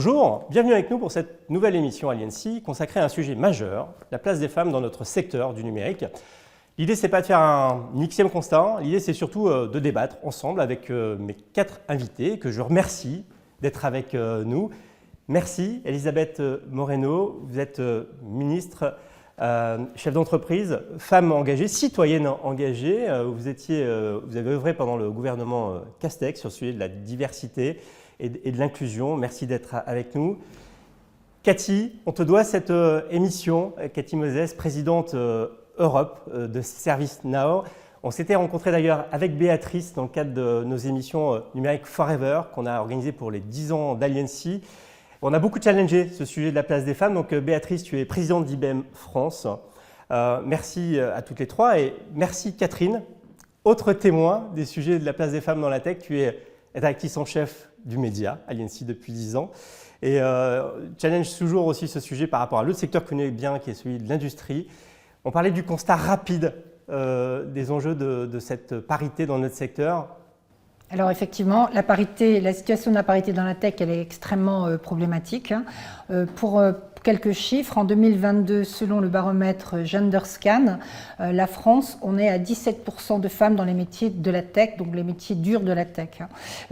Bonjour, bienvenue avec nous pour cette nouvelle émission Aliancy consacrée à un sujet majeur, la place des femmes dans notre secteur du numérique. L'idée, c'est pas de faire un xème constat, l'idée, c'est surtout de débattre ensemble avec mes 4 invités que je remercie d'être avec nous. Merci Elisabeth Moreno, vous êtes ministre, chef d'entreprise, femme engagée, citoyenne engagée. Vous avez œuvré pendant le gouvernement Castex sur le sujet de la diversité et de l'inclusion. Merci d'être avec nous. Cathy, on te doit cette émission. Cathy Moses, présidente Europe de ServiceNow. On s'était rencontré d'ailleurs avec Béatrice dans le cadre de nos émissions Numérique Forever qu'on a organisées pour les 10 ans d'Aliancy. On a beaucoup challengé ce sujet de la place des femmes. Donc Béatrice, tu es présidente d'IBM France. Merci à toutes les trois et merci Catherine, autre témoin des sujets de la place des femmes dans la tech. Tu es rédactrice en chef du média, Aliancy depuis 10 ans. Et challenge toujours aussi ce sujet par rapport à l'autre secteur que vous connaissez bien, qui est celui de l'industrie. On parlait du constat rapide des enjeux de cette parité dans notre secteur. Alors effectivement, la situation de la parité dans la tech, elle est extrêmement problématique. Pour quelques chiffres, en 2022, selon le baromètre GenderScan, la France, on est à 17% de femmes dans les métiers de la tech, donc les métiers durs de la tech.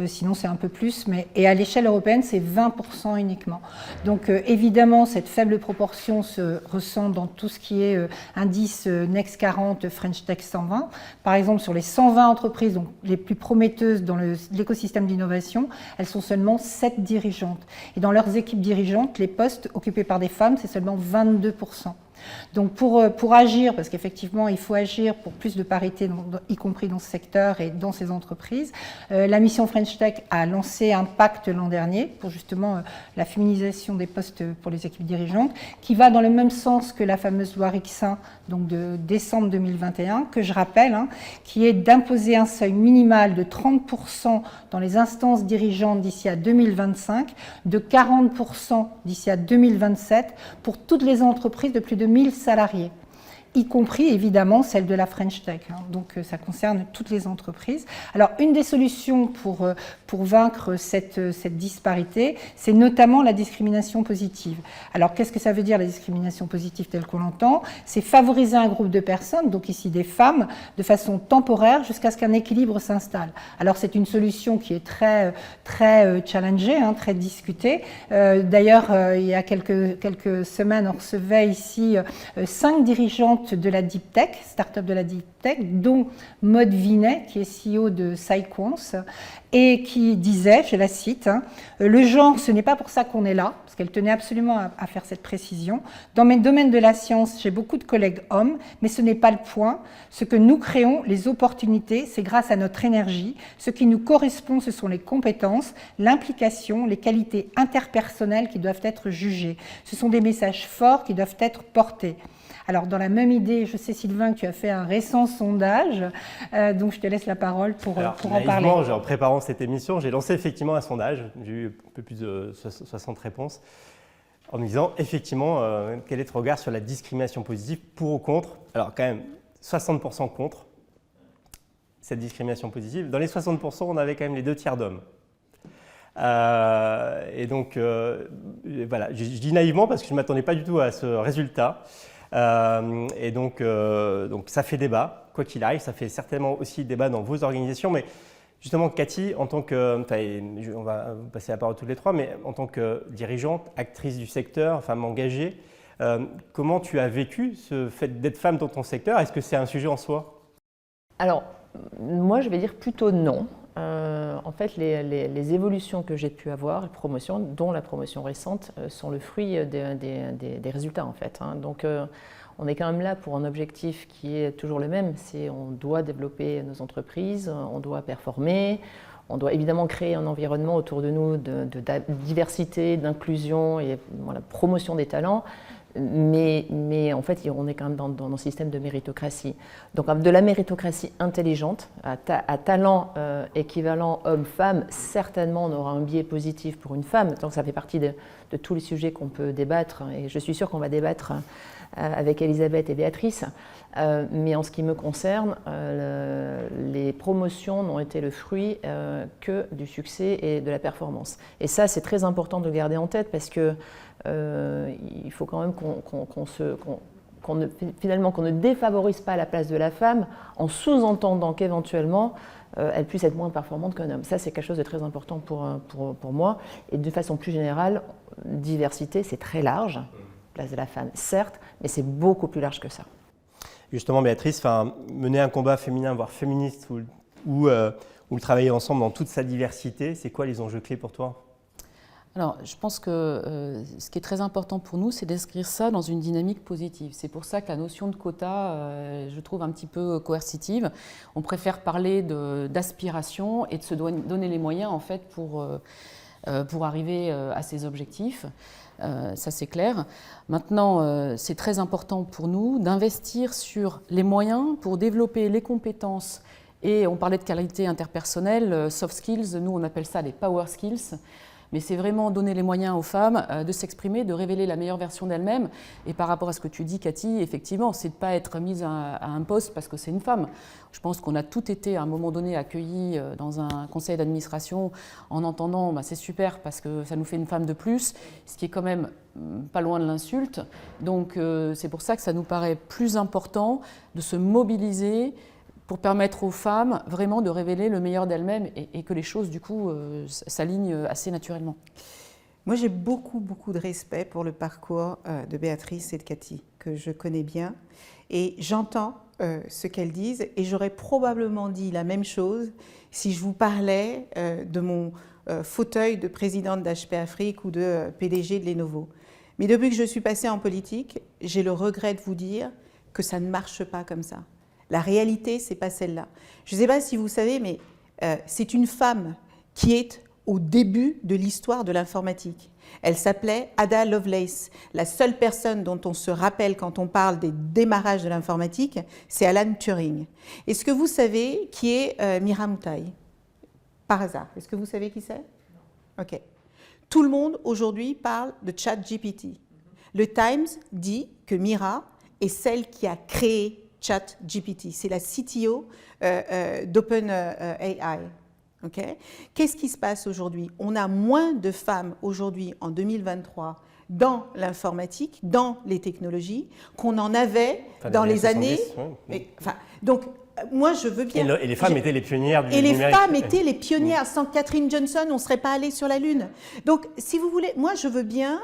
Sinon, c'est un peu plus, et à l'échelle européenne, c'est 20% uniquement. Donc évidemment, cette faible proportion se ressent dans tout ce qui est indice Next 40 French Tech 120. Par exemple, sur les 120 entreprises donc, les plus prometteuses dans l'écosystème d'innovation, elles sont seulement 7 dirigeantes. Et dans leurs équipes dirigeantes, les postes occupés par des femmes, c'est seulement 22%. Donc pour agir, parce qu'effectivement il faut agir pour plus de parité, y compris dans ce secteur et dans ces entreprises, la mission French Tech a lancé un pacte l'an dernier pour justement la féminisation des postes pour les équipes dirigeantes, qui va dans le même sens que la fameuse loi Rixin, donc de décembre 2021, que je rappelle, qui est d'imposer un seuil minimal de 30% dans les instances dirigeantes d'ici à 2025, de 40% d'ici à 2027 pour toutes les entreprises de plus de 1000 salariés, y compris évidemment celle de la French Tech. Donc ça concerne toutes les entreprises. Alors une des solutions pour vaincre cette disparité, c'est notamment la discrimination positive. Alors qu'est-ce que ça veut dire la discrimination positive telle qu'on l'entend? C'est favoriser un groupe de personnes, donc ici des femmes, de façon temporaire jusqu'à ce qu'un équilibre s'installe. Alors c'est une solution qui est très challengée, très discutée. D'ailleurs, il y a quelques semaines, on recevait ici 5 dirigeantes de la Deep Tech, start-up de la Deep Tech, dont Maud Vinet, qui est CEO de Cyquance, et qui disait, je la cite, le genre, ce n'est pas pour ça qu'on est là, parce qu'elle tenait absolument à faire cette précision. Dans mes domaines de la science, j'ai beaucoup de collègues hommes, mais ce n'est pas le point. Ce que nous créons, les opportunités, c'est grâce à notre énergie. Ce qui nous correspond, ce sont les compétences, l'implication, les qualités interpersonnelles qui doivent être jugées. Ce sont des messages forts qui doivent être portés. Alors, dans la même idée, je sais, Sylvain, que tu as fait un récent sondage, donc je te laisse la parole pour en parler. En préparant cette émission, j'ai lancé effectivement un sondage. J'ai eu un peu plus de 60 réponses en me disant, effectivement, quel est ton regard sur la discrimination positive, pour ou contre? Alors, quand même, 60% contre cette discrimination positive. Dans les 60%, on avait quand même les 2 tiers d'hommes. Et donc, voilà, je dis naïvement parce que je ne m'attendais pas du tout à ce résultat. Et donc ça fait débat, quoi qu'il arrive, ça fait certainement aussi débat dans vos organisations. Mais justement, Cathy, en tant que, on va passer la parole toutes les 3, mais en tant que dirigeante, actrice du secteur, femme engagée, comment tu as vécu ce fait d'être femme dans ton secteur? Est-ce que c'est un sujet en soi? Alors, moi, je vais dire plutôt non. En fait, les évolutions que j'ai pu avoir, promotions, dont la promotion récente, sont le fruit des résultats en fait. Donc, on est quand même là pour un objectif qui est toujours le même, c'est on doit développer nos entreprises, on doit performer, on doit évidemment créer un environnement autour de nous de diversité, d'inclusion et voilà, promotion des talents. Mais en fait, on est quand même dans un système de méritocratie. Donc de la méritocratie intelligente, à talent équivalent homme-femme, certainement on aura un biais positif pour une femme. Donc ça fait partie de tous les sujets qu'on peut débattre, et je suis sûre qu'on va débattre avec Elisabeth et Béatrice. Mais en ce qui me concerne, les promotions n'ont été le fruit que du succès et de la performance. Et ça, c'est très important de le garder en tête, parce que il faut quand même qu'on ne défavorise pas la place de la femme en sous-entendant qu'éventuellement elle puisse être moins performante qu'un homme. Ça, c'est quelque chose de très important pour moi. Et de façon plus générale, diversité, c'est très large. Place de la femme, certes, mais c'est beaucoup plus large que ça. Justement, Béatrice, mener un combat féminin, voire féministe, ou le travailler ensemble dans toute sa diversité, c'est quoi les enjeux clés pour toi ? Alors, je pense que ce qui est très important pour nous, c'est d'inscrire ça dans une dynamique positive. C'est pour ça que la notion de quota, je trouve un petit peu coercitive. On préfère parler d'aspiration et de se donner les moyens, en fait, pour arriver à ces objectifs. Ça, c'est clair. Maintenant, c'est très important pour nous d'investir sur les moyens pour développer les compétences. Et on parlait de qualité interpersonnelle, soft skills, nous on appelle ça les power skills. Mais c'est vraiment donner les moyens aux femmes de s'exprimer, de révéler la meilleure version d'elles-mêmes. Et par rapport à ce que tu dis, Cathy, effectivement, c'est de ne pas être mise à un poste parce que c'est une femme. Je pense qu'on a toutes été, à un moment donné, accueillis dans un conseil d'administration en entendant c'est super parce que ça nous fait une femme de plus, ce qui est quand même pas loin de l'insulte. Donc c'est pour ça que ça nous paraît plus important de se mobiliser pour permettre aux femmes vraiment de révéler le meilleur d'elles-mêmes et que les choses, du coup, s'alignent assez naturellement. Moi, j'ai beaucoup de respect pour le parcours de Béatrice et de Cathy, que je connais bien. Et j'entends ce qu'elles disent. Et j'aurais probablement dit la même chose si je vous parlais de mon fauteuil de présidente d'HP Afrique ou de PDG de Lenovo. Mais depuis que je suis passée en politique, j'ai le regret de vous dire que ça ne marche pas comme ça. La réalité, ce n'est pas celle-là. Je ne sais pas si vous savez, mais c'est une femme qui est au début de l'histoire de l'informatique. Elle s'appelait Ada Lovelace. La seule personne dont on se rappelle quand on parle des démarrages de l'informatique, c'est Alan Turing. Est-ce que vous savez qui est Mira Moutai? Par hasard, est-ce que vous savez qui c'est? Ok. Tout le monde aujourd'hui parle de ChatGPT. Le Times dit que Mira est celle qui a créé ChatGPT. C'est la CTO d'OpenAI. Okay. Qu'est-ce qui se passe aujourd'hui? On a moins de femmes aujourd'hui, en 2023, dans l'informatique, dans les technologies, qu'on en avait dans les années... Ouais. Donc, moi, je veux bien... Et les femmes étaient les pionnières du numérique. Et les femmes étaient les pionnières. Sans Catherine Johnson, on ne serait pas allé sur la Lune. Donc, si vous voulez, moi, je veux bien...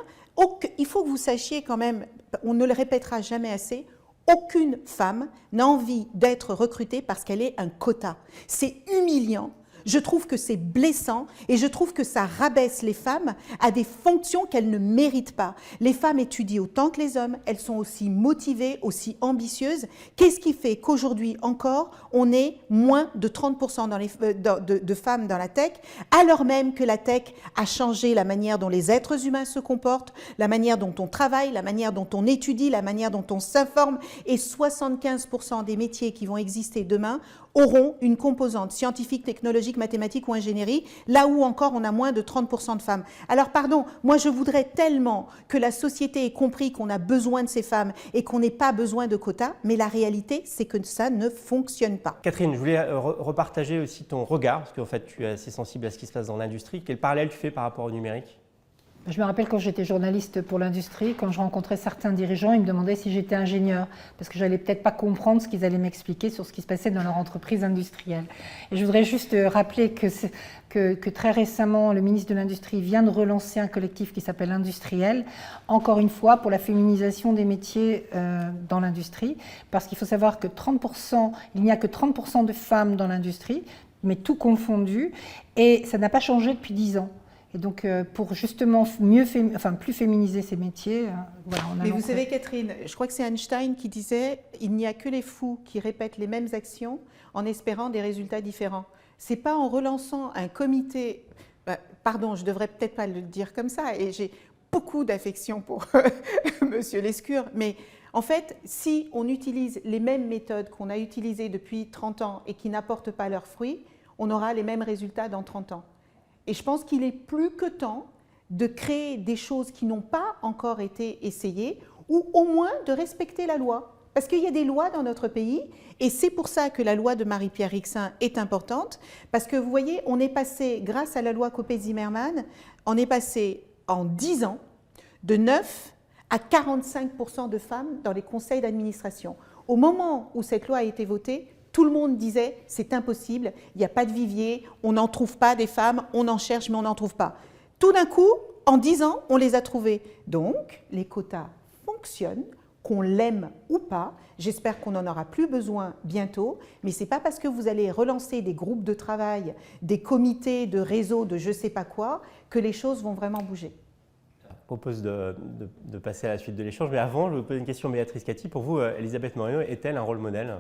Il faut que vous sachiez quand même, on ne le répétera jamais assez, aucune femme n'a envie d'être recrutée parce qu'elle est un quota. C'est humiliant. Je trouve que c'est blessant et je trouve que ça rabaisse les femmes à des fonctions qu'elles ne méritent pas. Les femmes étudient autant que les hommes, elles sont aussi motivées, aussi ambitieuses. Qu'est-ce qui fait qu'aujourd'hui encore, on est moins de 30% de femmes dans la tech, alors même que la tech a changé la manière dont les êtres humains se comportent, la manière dont on travaille, la manière dont on étudie, la manière dont on s'informe, et 75% des métiers qui vont exister demain auront une composante scientifique, technologique, mathématique ou ingénierie, là où encore on a moins de 30% de femmes. Alors pardon, moi je voudrais tellement que la société ait compris qu'on a besoin de ces femmes et qu'on n'ait pas besoin de quotas, mais la réalité c'est que ça ne fonctionne pas. Catherine, je voulais repartager aussi ton regard, parce qu'en fait tu es assez sensible à ce qui se passe dans l'industrie. Quel parallèle tu fais par rapport au numérique ? Je me rappelle quand j'étais journaliste pour l'industrie, quand je rencontrais certains dirigeants, ils me demandaient si j'étais ingénieur, parce que je n'allais peut-être pas comprendre ce qu'ils allaient m'expliquer sur ce qui se passait dans leur entreprise industrielle. Et je voudrais juste rappeler que très récemment, le ministre de l'Industrie vient de relancer un collectif qui s'appelle Industriel, encore une fois pour la féminisation des métiers dans l'industrie, parce qu'il faut savoir que il n'y a que 30% de femmes dans l'industrie, mais tout confondu, et ça n'a pas changé depuis 10 ans. Et donc, pour justement plus féminiser ces métiers, voilà, on a... Mais vous savez, Catherine, je crois que c'est Einstein qui disait « Il n'y a que les fous qui répètent les mêmes actions en espérant des résultats différents ». Ce n'est pas en relançant un comité... pardon, je ne devrais peut-être pas le dire comme ça. Et beaucoup d'affection pour Monsieur Lescure, mais en fait, si on utilise les mêmes méthodes qu'on a utilisées depuis 30 ans et qui n'apportent pas leurs fruits, on aura les mêmes résultats dans 30 ans. Et je pense qu'il est plus que temps de créer des choses qui n'ont pas encore été essayées, ou au moins de respecter la loi. Parce qu'il y a des lois dans notre pays, et c'est pour ça que la loi de Marie-Pierre Rixain est importante, parce que vous voyez, on est passé, grâce à la loi Copé-Zimmermann, on est passé en 10 ans de 9 à 45% de femmes dans les conseils d'administration. Au moment où cette loi a été votée, tout le monde disait « c'est impossible, il n'y a pas de vivier, on n'en trouve pas des femmes, on en cherche mais on n'en trouve pas ». Tout d'un coup, en 10 ans, on les a trouvées. Donc, les quotas fonctionnent, qu'on l'aime ou pas. J'espère qu'on n'en aura plus besoin bientôt, mais ce n'est pas parce que vous allez relancer des groupes de travail, des comités de réseau de je ne sais pas quoi, que les choses vont vraiment bouger. Je propose de passer à la suite de l'échange, mais avant, je vous pose une question, Béatrice Cathy. Pour vous, Elisabeth Moreno est-elle un rôle modèle?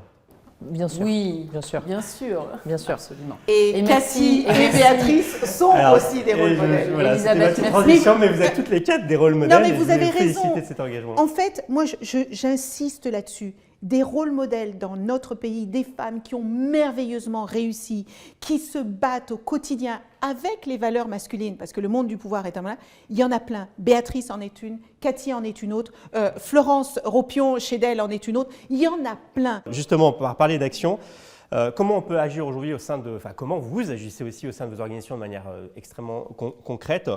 Bien sûr. Oui, bien sûr. Bien sûr. Bien sûr. Absolument. Et Cathy et Béatrice sont aussi des rôles modèles. Voilà, c'était ma Elisabeth, petite merci. transition, mais vous êtes toutes les 4 des rôles modèles. Non, mais et vous je avez voulais raison. féliciter de cet engagement. En fait, moi, j'insiste là-dessus. Des rôles modèles dans notre pays, des femmes qui ont merveilleusement réussi, qui se battent au quotidien avec les valeurs masculines, parce que le monde du pouvoir est un monde, il y en a plein. Béatrice en est une, Cathy en est une autre, Florence Ropion-Chédel en est une autre, il y en a plein. Justement, pour parler d'action, comment on peut agir aujourd'hui au sein de, enfin comment vous agissez aussi au sein de vos organisations de manière extrêmement concrète.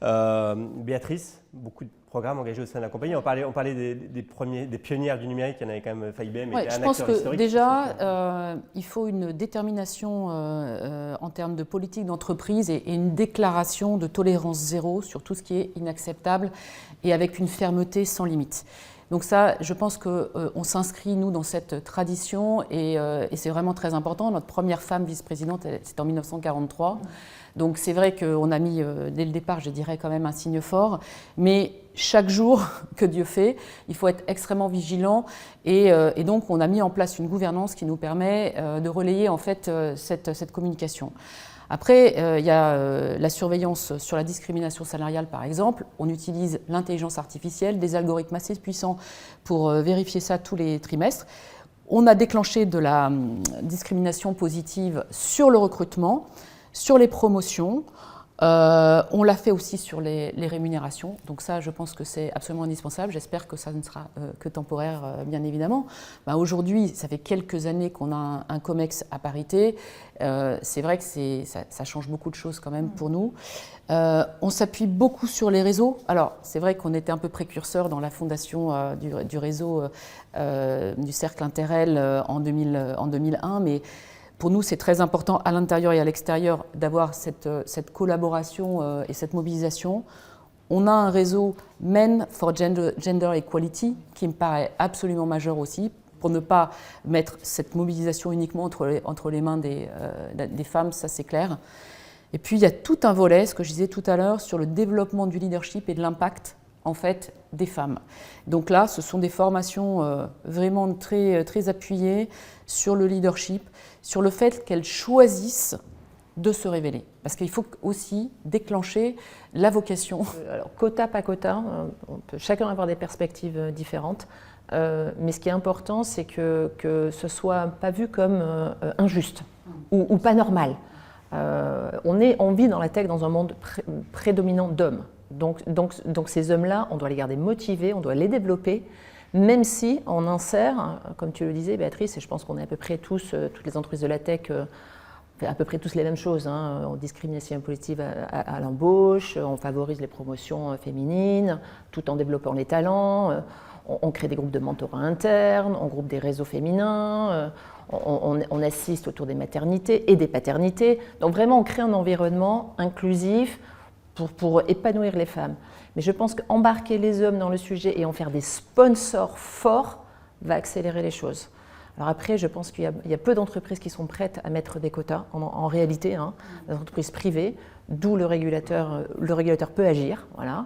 Béatrice, beaucoup de programmes engagés au sein de la compagnie. On parlait des pionnières du numérique, il y en avait quand même IBM. Ouais, je pense que déjà, il faut une détermination en termes de politique d'entreprise et une déclaration de tolérance zéro sur tout ce qui est inacceptable et avec une fermeté sans limite. Donc ça, je pense qu'on s'inscrit, nous, dans cette tradition et c'est vraiment très important. Notre première femme vice-présidente, c'était en 1943. Donc c'est vrai qu'on a mis, dès le départ, je dirais quand même un signe fort. Mais chaque jour que Dieu fait, il faut être extrêmement vigilant. Et donc on a mis en place une gouvernance qui nous permet de relayer en fait cette communication. Après, il y a la surveillance sur la discrimination salariale, par exemple. On utilise l'intelligence artificielle, des algorithmes assez puissants pour vérifier ça tous les trimestres. On a déclenché de la discrimination positive sur le recrutement, sur les promotions. On l'a fait aussi sur les rémunérations. Donc ça, je pense que c'est absolument indispensable. J'espère que ça ne sera que temporaire, bien évidemment. Aujourd'hui, ça fait quelques années qu'on a un COMEX à parité. C'est vrai que ça change beaucoup de choses quand même pour nous. On s'appuie beaucoup sur les réseaux. Alors, c'est vrai qu'on était un peu précurseur dans la fondation du réseau du Cercle Interrel en 2001, mais pour nous, c'est très important à l'intérieur et à l'extérieur d'avoir cette collaboration et cette mobilisation. On a un réseau Men for Gender Equality qui me paraît absolument majeur aussi, pour ne pas mettre cette mobilisation uniquement entre les mains des femmes, ça c'est clair. Et puis il y a tout un volet, ce que je disais tout à l'heure, sur le développement du leadership et de l'impact en fait des femmes. Donc là, ce sont des formations vraiment très, très appuyées sur le leadership, sur le fait qu'elles choisissent de se révéler. Parce qu'il faut aussi déclencher la vocation. Alors, quota, pas quota, on peut chacun avoir des perspectives différentes. Mais ce qui est important, c'est que ce ne soit pas vu comme injuste ou pas normal. On vit dans la tech dans un monde prédominant d'hommes. Donc ces hommes-là, on doit les garder motivés, on doit les développer, même si on insère, comme tu le disais Béatrice, et je pense qu'on est à peu près tous, toutes les entreprises de la tech, à peu près tous les mêmes choses, hein. On discrimination positive à l'embauche, on favorise les promotions féminines, tout en développant les talents, on crée des groupes de mentorat internes, on groupe des réseaux féminins, on assiste autour des maternités et des paternités. Donc vraiment, on crée un environnement inclusif pour épanouir les femmes. Mais je pense qu'embarquer les hommes dans le sujet et en faire des sponsors forts va accélérer les choses. Alors après, je pense qu'il y a peu d'entreprises qui sont prêtes à mettre des quotas, en réalité, hein, des entreprises privées, d'où le régulateur peut agir. Voilà.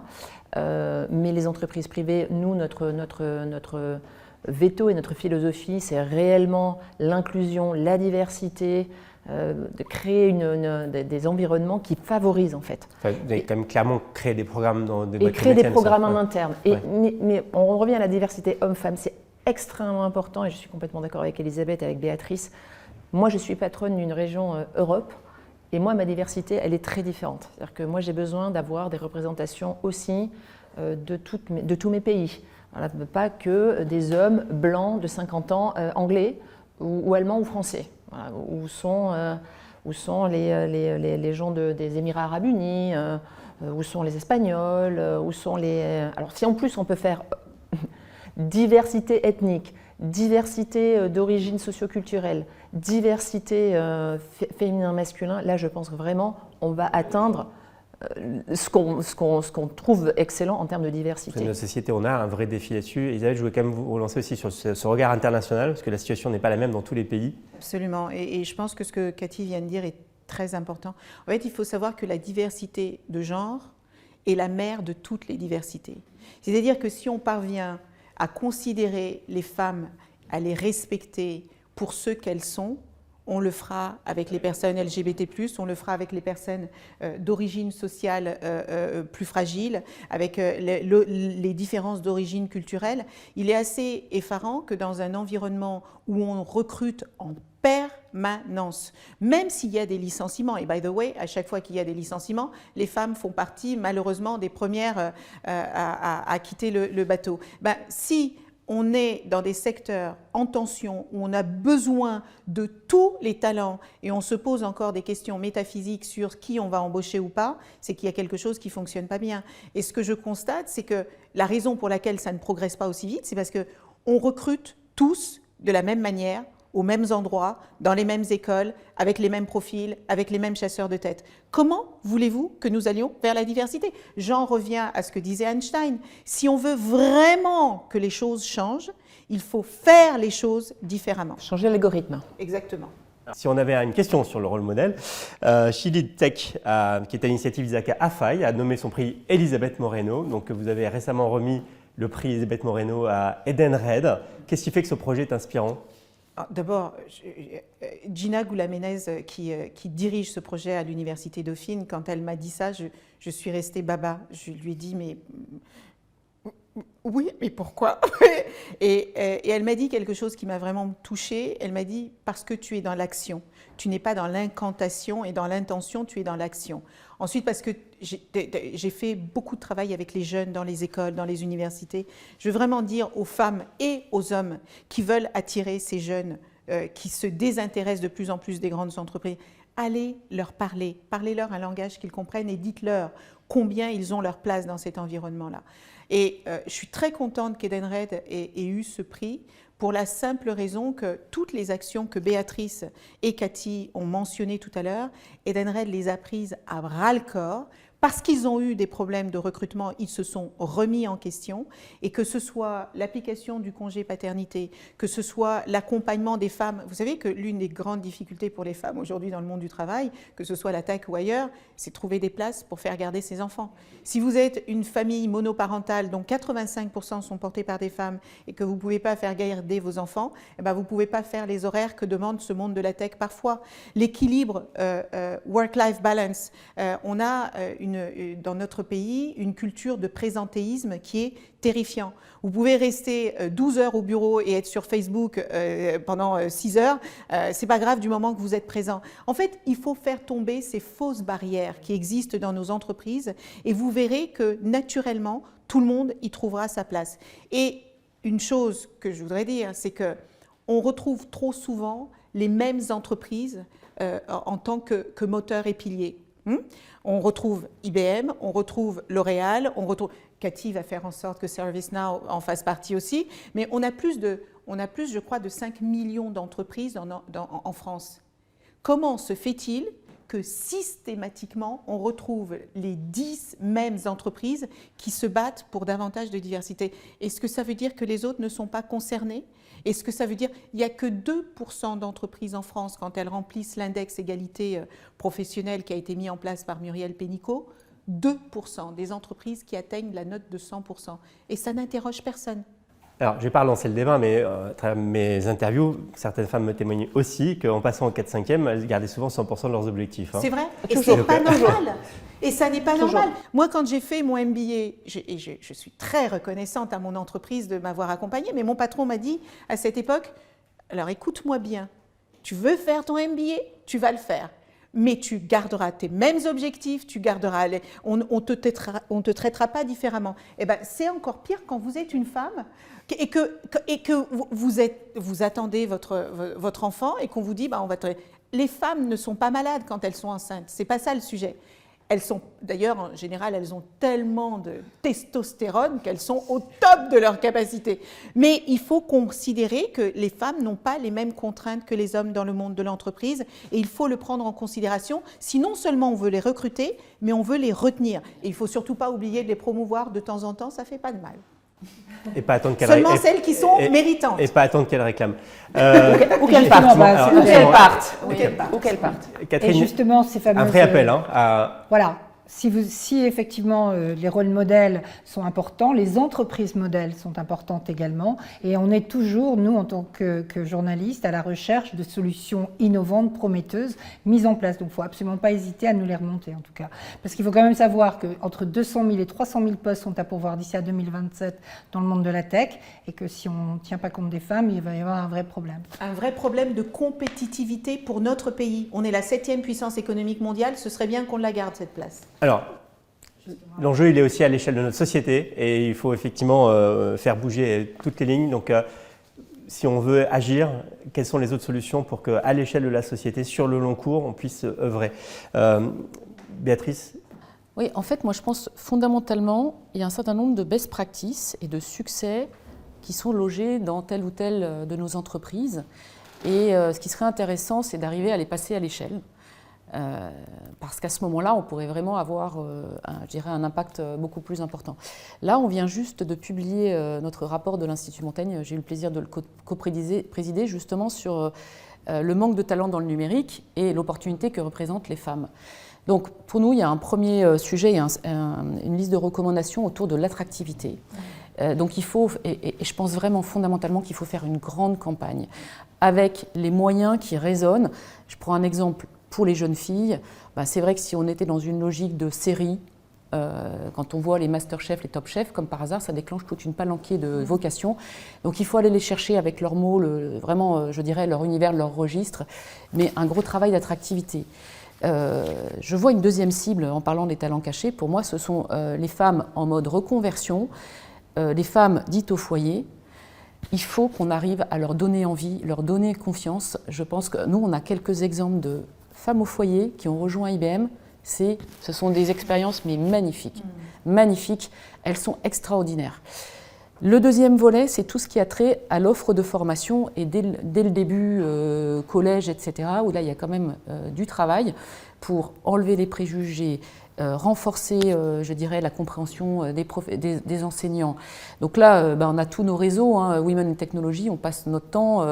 Mais les entreprises privées, nous, notre veto et notre philosophie, c'est réellement l'inclusion, la diversité, de créer des environnements qui favorisent en fait. Enfin, vous avez quand même clairement créé des programmes dans des Et boîtes créer des métiers, programmes ça. en Ouais. interne. Ouais. Mais on revient à la diversité homme-femme, c'est extrêmement important et je suis complètement d'accord avec Elisabeth et avec Béatrice. Moi, je suis patronne d'une région Europe et moi, ma diversité, elle est très différente. C'est-à-dire que moi, j'ai besoin d'avoir des représentations aussi de tous mes pays. Voilà, pas que des hommes blancs de 50 ans, anglais ou allemands ou français. Voilà, où sont les gens des Émirats Arabes Unis, où sont les Espagnols, où sont les... Alors si en plus on peut faire diversité ethnique, diversité d'origine socioculturelle, diversité féminin-masculin, là je pense que vraiment on va atteindre ce qu'on trouve excellent en termes de diversité. Notre société, on a un vrai défi là-dessus. Elisabeth, je voulais quand même vous relancer aussi sur ce regard international, parce que la situation n'est pas la même dans tous les pays. Absolument. Et je pense que ce que Cathy vient de dire est très important. En fait, il faut savoir que la diversité de genre est la mère de toutes les diversités. C'est-à-dire que si on parvient à considérer les femmes, à les respecter pour ce qu'elles sont, on le fera avec les personnes LGBT+, on le fera avec les personnes d'origine sociale plus fragiles, avec les différences d'origine culturelle. Il est assez effarant que dans un environnement où on recrute en permanence, même s'il y a des licenciements, et by the way, à chaque fois qu'il y a des licenciements, les femmes font partie malheureusement des premières à quitter le bateau. Si on est dans des secteurs en tension où on a besoin de tous les talents et on se pose encore des questions métaphysiques sur qui on va embaucher ou pas, c'est qu'il y a quelque chose qui ne fonctionne pas bien. Et ce que je constate, c'est que la raison pour laquelle ça ne progresse pas aussi vite, c'est parce qu'on recrute tous de la même manière, aux mêmes endroits, dans les mêmes écoles, avec les mêmes profils, avec les mêmes chasseurs de tête. Comment voulez-vous que nous allions vers la diversité? J'en reviens à ce que disait Einstein. Si on veut vraiment que les choses changent, il faut faire les choses différemment. Changer l'algorithme. Exactement. Si on avait une question sur le rôle modèle, Chili Tech, qui est à l'initiative d'Isaac Afai, a nommé son prix Elisabeth Moreno. Donc vous avez récemment remis le prix Elisabeth Moreno à Edenred. Qu'est-ce qui fait que ce projet est inspirant? D'abord, Gina Goulamenez, qui dirige ce projet à l'Université Dauphine, quand elle m'a dit ça, je suis restée baba. Je lui ai dit, mais oui, mais pourquoi? Et elle m'a dit quelque chose qui m'a vraiment touchée. Elle m'a dit, parce que tu es dans l'action. Tu n'es pas dans l'incantation et dans l'intention, tu es dans l'action. Ensuite, parce que j'ai fait beaucoup de travail avec les jeunes dans les écoles, dans les universités. Je veux vraiment dire aux femmes et aux hommes qui veulent attirer ces jeunes, qui se désintéressent de plus en plus des grandes entreprises, allez leur parler. Parlez-leur un langage qu'ils comprennent et dites-leur combien ils ont leur place dans cet environnement-là. Et je suis très contente qu'Edenred ait eu ce prix pour la simple raison que toutes les actions que Béatrice et Cathy ont mentionnées tout à l'heure, Edenred les a prises à bras-le-corps. Parce qu'ils ont eu des problèmes de recrutement, ils se sont remis en question, et que ce soit l'application du congé paternité, que ce soit l'accompagnement des femmes. Vous savez que l'une des grandes difficultés pour les femmes aujourd'hui dans le monde du travail, que ce soit la tech ou ailleurs, c'est trouver des places pour faire garder ses enfants. Si vous êtes une famille monoparentale dont 85% sont portés par des femmes et que vous ne pouvez pas faire garder vos enfants, eh ben vous ne pouvez pas faire les horaires que demande ce monde de la tech parfois. L'équilibre work-life balance, on a dans notre pays une culture de présentéisme qui est terrifiant. Vous pouvez rester 12 heures au bureau et être sur Facebook pendant 6 heures, c'est pas grave du moment que vous êtes présent. En fait, il faut faire tomber ces fausses barrières qui existent dans nos entreprises et vous verrez que naturellement, tout le monde y trouvera sa place. Et une chose que je voudrais dire, c'est que on retrouve trop souvent les mêmes entreprises en tant que moteur et pilier. On retrouve IBM, on retrouve L'Oréal, on retrouve... Cathy va faire en sorte que ServiceNow en fasse partie aussi, mais on a plus, je crois, de 5 millions d'entreprises en France. Comment se fait-il que systématiquement, on retrouve les 10 mêmes entreprises qui se battent pour davantage de diversité? Est-ce que ça veut dire que les autres ne sont pas concernés? Est-ce que ça veut dire qu'il n'y a que 2% d'entreprises en France, quand elles remplissent l'index égalité professionnelle qui a été mis en place par Muriel Pénicaud, 2% des entreprises qui atteignent la note de 100%. Et ça n'interroge personne. Alors, je ne vais pas relancer le débat, mais à travers mes interviews, certaines femmes me témoignent aussi qu'en passant au 4/5e, elles gardaient souvent 100% de leurs objectifs. C'est vrai. Et Toujours. c'est pas normal. Et ça n'est pas Toujours. normal. Moi, quand j'ai fait mon MBA, je suis très reconnaissante à mon entreprise de m'avoir accompagnée, mais mon patron m'a dit à cette époque, alors écoute-moi bien, tu veux faire ton MBA, tu vas le faire. Mais tu garderas tes mêmes objectifs, on te traitera pas différemment. Eh ben, c'est encore pire quand vous êtes une femme et que vous attendez votre enfant et qu'on vous dit, les femmes ne sont pas malades quand elles sont enceintes. C'est pas ça le sujet. D'ailleurs, en général, elles ont tellement de testostérone qu'elles sont au top de leur capacité. Mais il faut considérer que les femmes n'ont pas les mêmes contraintes que les hommes dans le monde de l'entreprise et il faut le prendre en considération. Si non seulement on veut les recruter, mais on veut les retenir. Et il ne faut surtout pas oublier de les promouvoir de temps en temps, ça ne fait pas de mal. Et pas attendre qu'elles Seulement celles qui sont méritantes. Et pas attendre qu'elles réclament. Ou qu'elles partent. Ou qu'elles partent. Catherine, Et justement, ces fameuses... un vrai appel. Voilà. Si effectivement les rôles modèles sont importants, les entreprises modèles sont importantes également. Et on est toujours, nous, en tant que journalistes, à la recherche de solutions innovantes, prometteuses, mises en place. Donc il ne faut absolument pas hésiter à nous les remonter, en tout cas. Parce qu'il faut quand même savoir qu'entre 200 000 et 300 000 postes sont à pourvoir d'ici à 2027 dans le monde de la tech. Et que si on ne tient pas compte des femmes, il va y avoir un vrai problème. Un vrai problème de compétitivité pour notre pays. On est la 7e puissance économique mondiale, ce serait bien qu'on la garde, cette place. Alors, l'enjeu, il est aussi à l'échelle de notre société et il faut effectivement faire bouger toutes les lignes. Donc, si on veut agir, quelles sont les autres solutions pour qu'à l'échelle de la société, sur le long cours, on puisse œuvrer Béatrice? Oui, en fait, moi je pense fondamentalement, il y a un certain nombre de best practices et de succès qui sont logés dans telle ou telle de nos entreprises. Et ce qui serait intéressant, c'est d'arriver à les passer à l'échelle. Parce qu'à ce moment-là, on pourrait vraiment avoir un impact beaucoup plus important. Là, on vient juste de publier notre rapport de l'Institut Montaigne. J'ai eu le plaisir de le co-présider justement sur le manque de talent dans le numérique et l'opportunité que représentent les femmes. Donc, pour nous, il y a un premier sujet, une liste de recommandations autour de l'attractivité. Donc, il faut, et je pense vraiment fondamentalement qu'il faut faire une grande campagne avec les moyens qui résonnent. Je prends un exemple. Pour les jeunes filles, c'est vrai que si on était dans une logique de série, quand on voit les Masterchef, les Top Chef, comme par hasard, ça déclenche toute une palanquée de vocations. Donc il faut aller les chercher avec leurs mots, vraiment, je dirais, leur univers, leur registre, mais un gros travail d'attractivité. Je vois une deuxième cible en parlant des talents cachés. Pour moi, ce sont les femmes en mode reconversion, les femmes dites au foyer. Il faut qu'on arrive à leur donner envie, leur donner confiance. Je pense que nous, on a quelques exemples de femmes au foyer qui ont rejoint IBM, ce sont des expériences mais magnifiques, magnifiques, elles sont extraordinaires. Le deuxième volet, c'est tout ce qui a trait à l'offre de formation et dès le début, collège, etc., où là il y a quand même du travail pour enlever les préjugés, renforcer, je dirais, la compréhension des enseignants. Donc là, on a tous nos réseaux, Women in Technology, on passe notre temps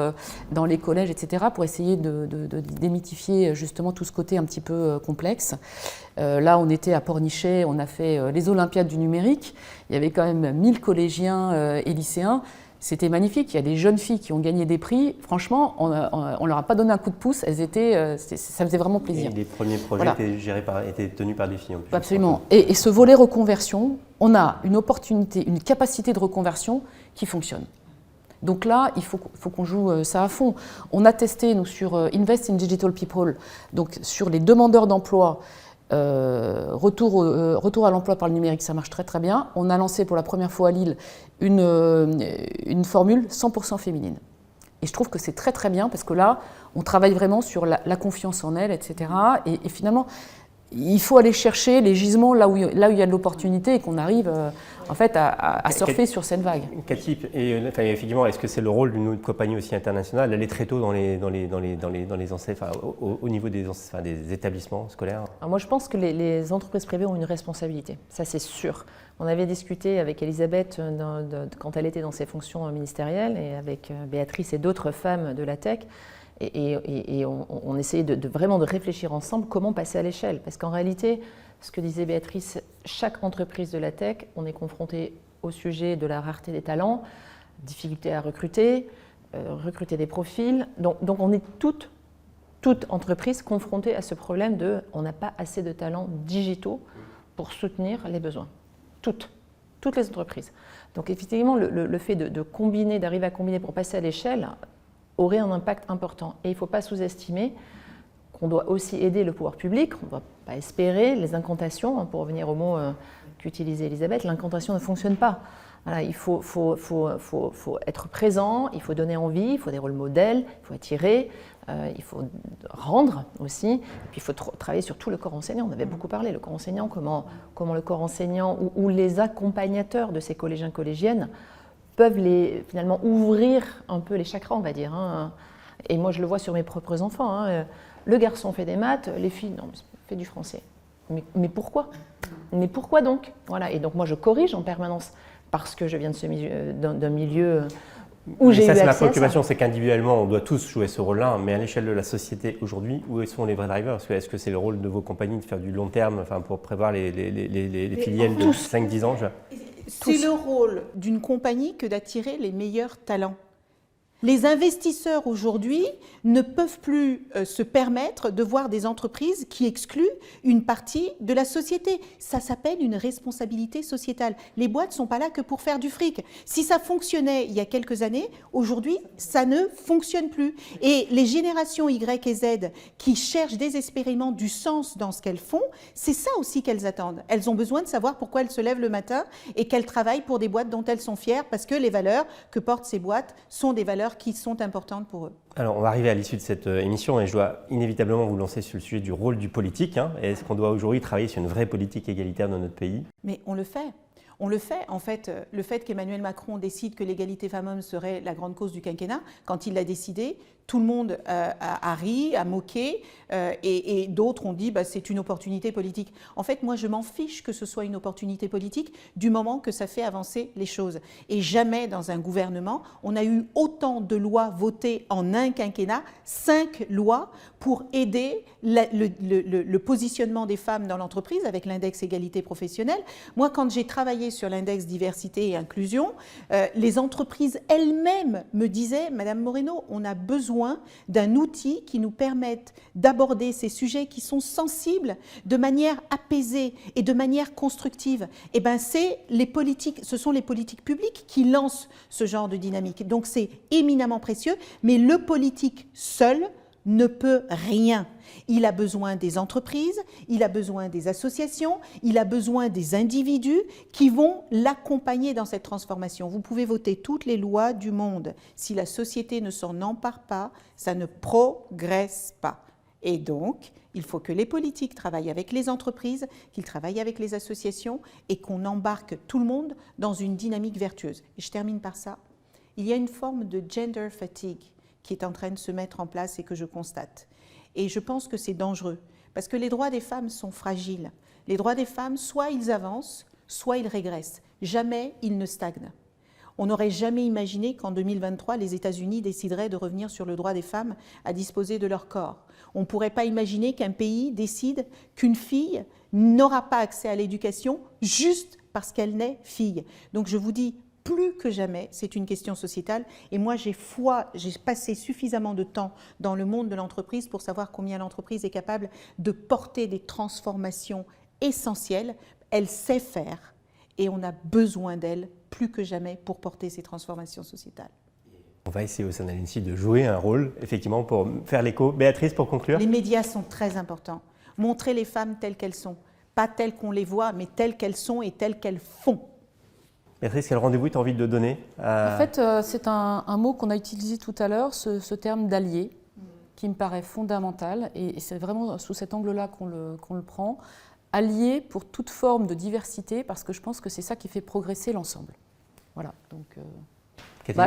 dans les collèges, etc., pour essayer de démythifier justement tout ce côté un petit peu complexe. Là, on était à Pornichet, on a fait les Olympiades du numérique, il y avait quand même 1000 collégiens et lycéens. C'était magnifique, il y a des jeunes filles qui ont gagné des prix. Franchement, on ne leur a pas donné un coup de pouce, ça faisait vraiment plaisir. Et les premiers projets étaient tenus par des filles en plus. Absolument. Et ce volet reconversion, on a une opportunité, une capacité de reconversion qui fonctionne. Donc là, il faut qu'on joue ça à fond. On a testé, nous, sur Invest in Digital People, donc sur les demandeurs d'emploi, retour à l'emploi par le numérique, ça marche très très bien. On a lancé pour la première fois à Lille une formule 100% féminine. Et je trouve que c'est très très bien parce que là, on travaille vraiment sur la confiance en elle, etc. Et finalement, il faut aller chercher les gisements là où il y a de l'opportunité et qu'on arrive en fait à surfer sur cette vague. Cathy, effectivement, est-ce que c'est le rôle d'une compagnie aussi internationale d'aller très tôt dans les au niveau des établissements scolaires? Alors moi, je pense que les entreprises privées ont une responsabilité, ça c'est sûr. On avait discuté avec Elisabeth quand elle était dans ses fonctions ministérielles et avec Béatrice et d'autres femmes de la tech. Et on essayait vraiment de réfléchir ensemble comment passer à l'échelle. Parce qu'en réalité, ce que disait Béatrice, chaque entreprise de la tech, on est confronté au sujet de la rareté des talents. difficulté à recruter, recruter des profils. Donc on est toute entreprise confrontée à ce problème de on n'a pas assez de talents digitaux pour soutenir les besoins. Toutes les entreprises. Donc effectivement, le fait d'arriver à combiner pour passer à l'échelle aurait un impact important. Et il ne faut pas sous-estimer qu'on doit aussi aider le pouvoir public, on ne doit pas espérer les incantations, pour revenir au mot qu'utilisait Elisabeth, l'incantation ne fonctionne pas. Voilà, il faut être présent, il faut donner envie, il faut des rôles modèles, il faut attirer, il faut rendre aussi, et puis il faut travailler sur tout le corps enseignant. On avait beaucoup parlé, le corps enseignant, comment le corps enseignant ou les accompagnateurs de ces collégiens, collégiennes peuvent finalement ouvrir un peu les chakras, on va dire. Hein. Et moi, je le vois sur mes propres enfants. Hein. Le garçon fait des maths, les filles, non, fait du français. Mais pourquoi ? Mais pourquoi donc ? Voilà. Et donc moi, je corrige en permanence parce que je viens d'un milieu où j'ai eu accès à ça. Ma préoccupation, c'est qu'individuellement, on doit tous jouer ce rôle-là, mais à l'échelle de la société aujourd'hui, où sont les vrais drivers ? Est-ce que c'est le rôle de vos compagnies de faire du long terme, enfin, pour prévoir les filiales de 5-10 ans C'est le rôle d'une compagnie que d'attirer les meilleurs talents. Les investisseurs aujourd'hui ne peuvent plus se permettre de voir des entreprises qui excluent une partie de la société. Ça s'appelle une responsabilité sociétale. Les boîtes ne sont pas là que pour faire du fric. Si ça fonctionnait il y a quelques années, aujourd'hui, ça ne fonctionne plus. Et les générations Y et Z qui cherchent désespérément du sens dans ce qu'elles font, c'est ça aussi qu'elles attendent. Elles ont besoin de savoir pourquoi elles se lèvent le matin et qu'elles travaillent pour des boîtes dont elles sont fières parce que les valeurs que portent ces boîtes sont des valeurs qui sont importantes pour eux. Alors, on va arriver à l'issue de cette émission et je dois inévitablement vous lancer sur le sujet du rôle du politique. Est-ce qu'on doit aujourd'hui travailler sur une vraie politique égalitaire dans notre pays ? Mais on le fait. On le fait. En fait, le fait qu'Emmanuel Macron décide que l'égalité femmes-hommes serait la grande cause du quinquennat, quand il l'a décidé, tout le monde a ri, a moqué, et d'autres ont dit c'est une opportunité politique. En fait, moi, je m'en fiche que ce soit une opportunité politique du moment que ça fait avancer les choses. Et jamais dans un gouvernement, on a eu autant de lois votées en un quinquennat, 5 lois pour aider le positionnement des femmes dans l'entreprise avec l'index égalité professionnelle. Moi, quand j'ai travaillé sur l'index diversité et inclusion, les entreprises elles-mêmes me disaient, Madame Moreno, on a besoin d'un outil qui nous permette d'aborder ces sujets qui sont sensibles de manière apaisée et de manière constructive. Et ce sont les politiques publiques qui lancent ce genre de dynamique. Donc c'est éminemment précieux, mais le politique seul ne peut rien. Il a besoin des entreprises, il a besoin des associations, il a besoin des individus qui vont l'accompagner dans cette transformation. Vous pouvez voter toutes les lois du monde. Si la société ne s'en empare pas, ça ne progresse pas. Et donc, il faut que les politiques travaillent avec les entreprises, qu'ils travaillent avec les associations et qu'on embarque tout le monde dans une dynamique vertueuse. Et je termine par ça. Il y a une forme de gender fatigue qui est en train de se mettre en place et que je constate. Et je pense que c'est dangereux, parce que les droits des femmes sont fragiles. Les droits des femmes, soit ils avancent, soit ils régressent. Jamais ils ne stagnent. On n'aurait jamais imaginé qu'en 2023, les États-Unis décideraient de revenir sur le droit des femmes à disposer de leur corps. On ne pourrait pas imaginer qu'un pays décide qu'une fille n'aura pas accès à l'éducation juste parce qu'elle naît fille. Donc je vous dis, plus que jamais, c'est une question sociétale. Et moi, j'ai passé suffisamment de temps dans le monde de l'entreprise pour savoir combien l'entreprise est capable de porter des transformations essentielles. Elle sait faire et on a besoin d'elle plus que jamais pour porter ces transformations sociétales. On va essayer au sein de l'INSEE de jouer un rôle, effectivement, pour faire l'écho. Béatrice, pour conclure. Les médias sont très importants. Montrer les femmes telles qu'elles sont. Pas telles qu'on les voit, mais telles qu'elles sont et telles qu'elles font. Béatrice, quel rendez-vous tu as envie de donner En fait, c'est un mot qu'on a utilisé tout à l'heure, ce terme d'allié, qui me paraît fondamental. Et c'est vraiment sous cet angle-là qu'on le prend. Allié pour toute forme de diversité, parce que je pense que c'est ça qui fait progresser l'ensemble. Voilà. Donc,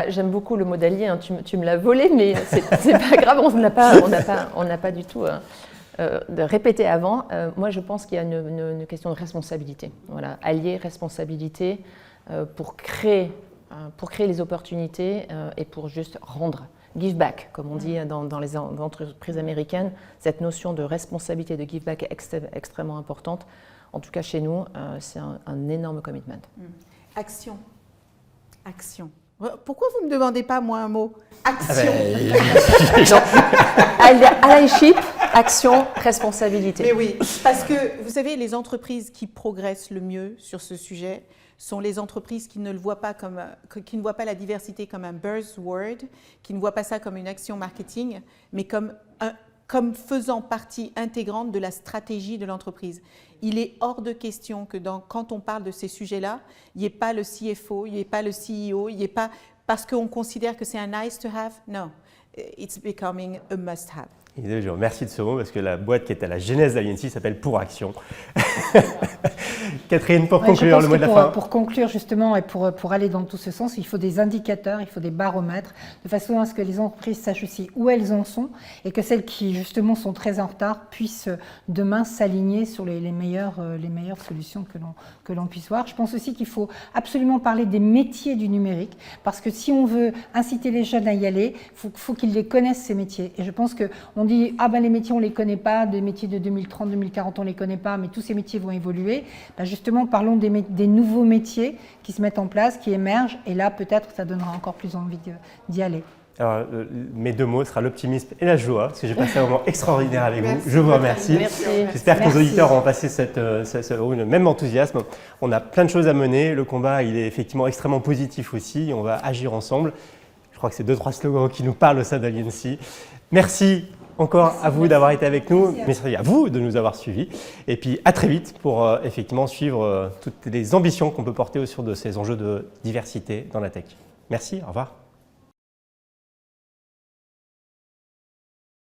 j'aime beaucoup le mot d'allié, hein. Tu me l'as volé, mais c'est pas grave, on n'a pas du tout de répéter avant. Moi, je pense qu'il y a une question de responsabilité. Voilà. Allié, responsabilité. Pour créer les opportunités et pour juste rendre, give back, comme on dit dans les entreprises américaines. Cette notion de responsabilité, de give back est extrêmement importante. En tout cas, chez nous, c'est un énorme commitment. Action. Action. Pourquoi vous ne me demandez pas, moi, un mot? Action. Allyship, action, responsabilité. Mais oui, parce que vous savez, les entreprises qui progressent le mieux sur ce sujet sont les entreprises qui ne le voient pas qui ne voient pas la diversité comme un buzzword, qui ne voient pas ça comme une action marketing, mais comme faisant partie intégrante de la stratégie de l'entreprise. Il est hors de question que quand on parle de ces sujets-là, il n'y ait pas le CFO, il n'y ait pas le CEO, il n'y ait pas parce qu'on considère que c'est un nice to have. Non, it's becoming a must have. Et je vous remercie de ce mot parce que la boîte qui est à la genèse d'INC s'appelle Pour Action. Catherine, pour conclure, le mot de la fin. Pour conclure justement et pour aller dans tout ce sens, il faut des indicateurs, il faut des baromètres, de façon à ce que les entreprises sachent aussi où elles en sont et que celles qui justement sont très en retard puissent demain s'aligner sur les meilleures solutions que l'on puisse voir. Je pense aussi qu'il faut absolument parler des métiers du numérique parce que si on veut inciter les jeunes à y aller, il faut qu'ils les connaissent ces métiers. Et je pense qu'on dit « Ah ben les métiers on ne les connaît pas, des métiers de 2030, 2040 on ne les connaît pas, mais tous ces métiers vont évoluer ». Ben justement, parlons des nouveaux métiers qui se mettent en place, qui émergent, et là, peut-être, ça donnera encore plus envie d'y aller. Alors, mes deux mots sera l'optimisme et la joie, parce que j'ai passé un moment extraordinaire avec Merci. vous. Je vous remercie. Merci. J'espère que nos auditeurs auront passé le même enthousiasme. On a plein de choses à mener. Le combat, il est effectivement extrêmement positif aussi. On va agir ensemble. Je crois que c'est 2-3 slogans qui nous parlent au sein d'INC. Merci encore à vous d'avoir été avec nous. Merci à vous de nous avoir suivis. Et puis à très vite pour effectivement suivre toutes les ambitions qu'on peut porter autour de ces enjeux de diversité dans la tech. Merci, au revoir.